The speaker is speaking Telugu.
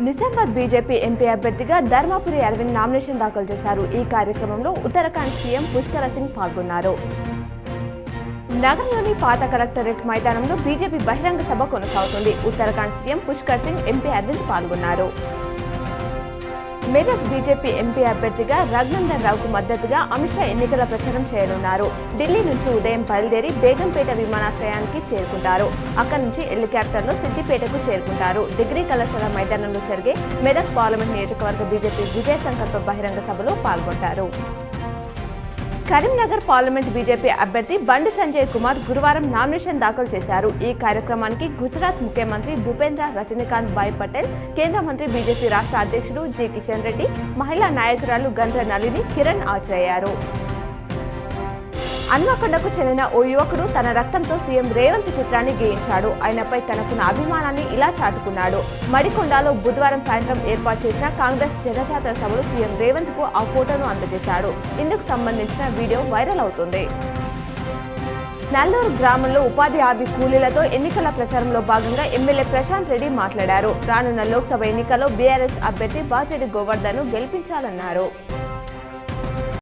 నిజామాబాద్ బీజేపీ ఎంపీ అభ్యర్థిగా ధర్మపురి అరవింద్ నామినేషన్ దాఖలు చేశారు. ఈ కార్యక్రమంలో ఉత్తరాఖండ్ సీఎం పుష్కర్ సింగ్ పాల్గొన్నారు. నగరంలోని పాత కలెక్టరేట్ మైదానంలో బీజేపీ బహిరంగ సభ కొనసాగుతుంది. ఉత్తరాఖండ్ సీఎం పుష్కర్ సింగ్, ఎంపీ అరవింద్ పాల్గొన్నారు. మెదక్ బీజేపీ ఎంపీ అభ్యర్థిగా రఘునందన్ రావుకు మద్దతుగా అమిత్ షా ఎన్నికల ప్రచారం చేయనున్నారు. ఢిల్లీ నుంచి ఉదయం బయలుదేరి బేగంపేట విమానాశ్రయానికి చేరుకుంటారు. అక్కడి నుంచి హెలికాప్టర్లో సిద్దిపేటకు చేరుకుంటారు. డిగ్రీ కళాశాల మైదానంలో జరిగే మెదక్ పార్లమెంట్ నియోజకవర్గ బీజేపీ విజయ సంకల్ప బహిరంగ సభలో పాల్గొంటారు. కరీంనగర్ పార్లమెంట్ బీజేపీ అభ్యర్థి బండి సంజయ్ కుమార్ గురువారం నామినేషన్ దాఖలు చేశారు. ఈ కార్యక్రమానికి గుజరాత్ ముఖ్యమంత్రి భూపేంద్ర రజనీకాంత్ భాయ్ పటేల్, కేంద్ర మంత్రి బీజేపీ రాష్ట్ర అధ్యక్షుడు జి కిషన్ రెడ్డి, మహిళా నాయకురాలు గండ్ర నళిని కిరణ్ హాజరయ్యారు. హన్మకొండకు చెందిన ఓ యువకుడు తన రక్తంతో సీఎం రేవంత్ చిత్రాన్ని గీయించాడు. ఆయనపై తనకున్న అభిమానాన్ని ఇలా చాటుకున్నాడు. మడికొండలో బుధవారం సాయంత్రం ఏర్పాటు చేసిన కాంగ్రెస్ జనజాతర సభలో సీఎం రేవంత్ కు ఆ ఫోటోను అందజేశాడు. ఇందుకు సంబంధించిన వీడియో వైరల్ అవుతుంది. నల్లూరు గ్రామంలో ఉపాధి హామీ కూలీలతో ఎన్నికల ప్రచారంలో భాగంగా ఎమ్మెల్యే ప్రశాంత్ రెడ్డి మాట్లాడారు. రానున్న లోక్సభ ఎన్నికల్లో బీఆర్ఎస్ అభ్యర్థి బాచెడి గోవర్ధన్ ను గెలిపించాలన్నారు.